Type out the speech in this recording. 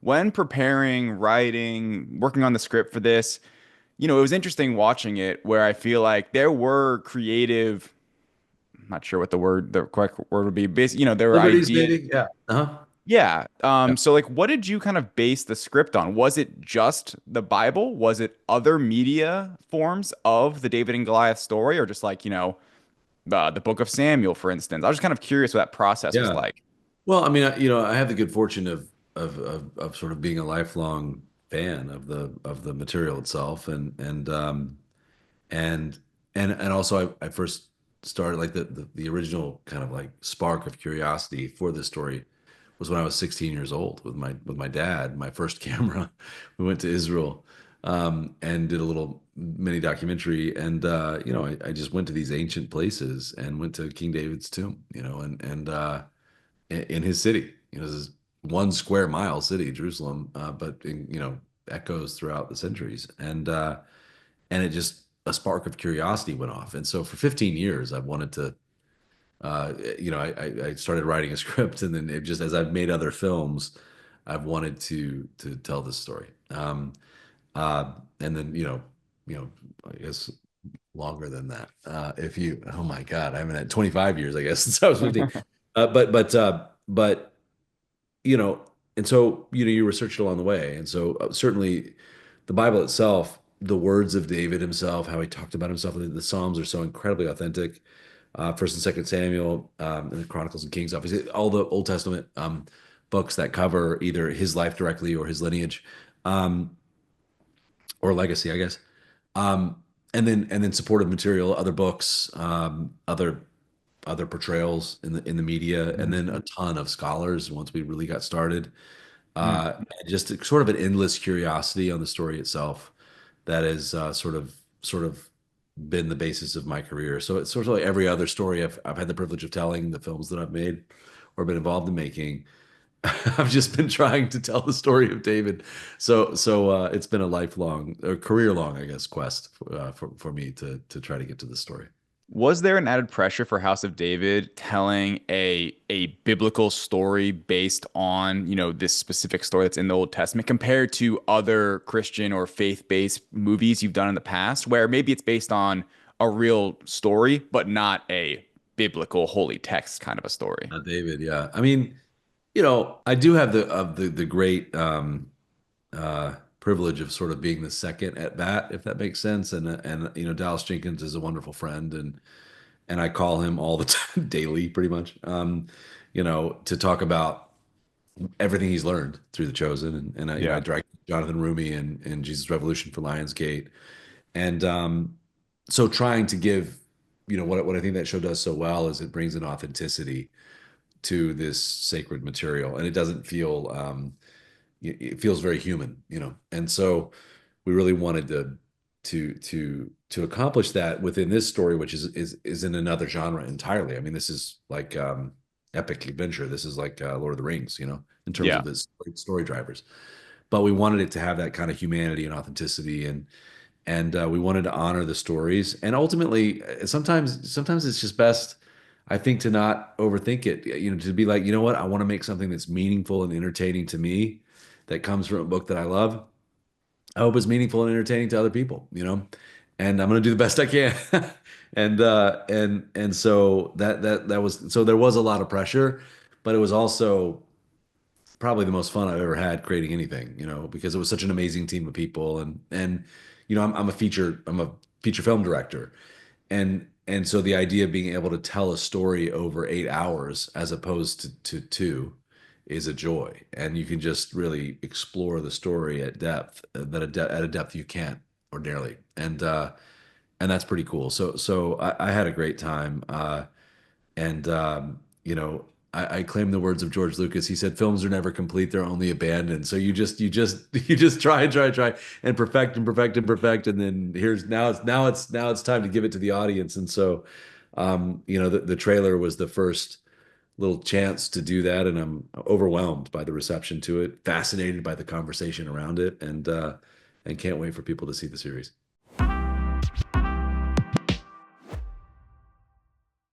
when preparing, writing, working on the script for this, it was interesting watching it where I feel like there were creative, I'm not sure what the correct word would be. There were Liberties, ideas. maybe. Yeah. Uh-huh. Yeah. Yeah. So like what did you kind of base the script on? Was it just the Bible? Was it other media forms of the David and Goliath story, or just like, the Book of Samuel, for instance? I was just kind of curious what that process was Yeah. like. Well, I mean, I have the good fortune of sort of being a lifelong fan of the material itself, and and also I first started like the original kind of like spark of curiosity for this story was when I was 16 years old with my dad, my first camera. We went to Israel and did a little mini documentary, and I just went to these ancient places and went to King David's tomb, and in his city. This is 1 square mile city, Jerusalem, but echoes throughout the centuries, and it just a spark of curiosity went off. And so for 15 years, I've wanted to. I started writing a script, and then it just as I've made other films, I've wanted to tell this story. And then I guess longer than that. If you, oh my God, I haven't had 25 years, I guess, since I was 15. But you know, and so you researched along the way, and so certainly the Bible itself, the words of David himself, how he talked about himself, the Psalms are so incredibly authentic. First and Second Samuel, and the Chronicles and Kings, obviously, all the Old Testament books that cover either his life directly or his lineage, um, or legacy, I guess. Um, and then supportive material, other books, other portrayals in the media, and then a ton of scholars once we really got started. Mm. Uh, just sort of an endless curiosity on the story itself that has sort of been the basis of my career. So it's sort of like every other story I've had the privilege of telling, the films that I've made or been involved in making. I've just been trying to tell the story of David. So it's been a lifelong, or career long, I guess, quest for me to try to get to the story. Was there an added pressure for House of David telling a biblical story based on, this specific story that's in the Old Testament compared to other Christian or faith-based movies you've done in the past, where maybe it's based on a real story, but not a biblical holy text kind of a story? David, yeah. I mean, I do have the great privilege of sort of being the second at bat, if that makes sense. And Dallas Jenkins is a wonderful friend, and I call him all the time, daily, pretty much. To talk about everything he's learned through The Chosen, and I Yeah. directed Jonathan Rumi and Jesus Revolution for Lionsgate, and so trying to give, what I think that show does so well is it brings an authenticity to this sacred material, and it doesn't feel it feels very human, and so we really wanted to accomplish that within this story, which is in another genre entirely. I mean, this is like epic adventure. This is like Lord of the Rings, in terms Yeah. of the story drivers. But we wanted it to have that kind of humanity and authenticity, and we wanted to honor the stories. And ultimately, sometimes it's just best, I think, to not overthink it. To be like, you know what, I want to make something that's meaningful and entertaining to me, that comes from a book that I love. I hope it's meaningful and entertaining to other people, and I'm going to do the best I can. And so that was, so there was a lot of pressure, but it was also probably the most fun I've ever had creating anything, because it was such an amazing team of people, and I'm a feature film director, and so the idea of being able to tell a story over 8 hours as opposed to two is a joy, and you can just really explore the story at depth, at a depth you can't ordinarily, and that's pretty cool. So I had a great time, and I claim the words of George Lucas. He said, "Films are never complete; they're only abandoned." So you just try and try and try and perfect and perfect and perfect, and then now it's time to give it to the audience. And so, the trailer was the first little chance to do that, and I'm overwhelmed by the reception to it, fascinated by the conversation around it, and can't wait for people to see the series.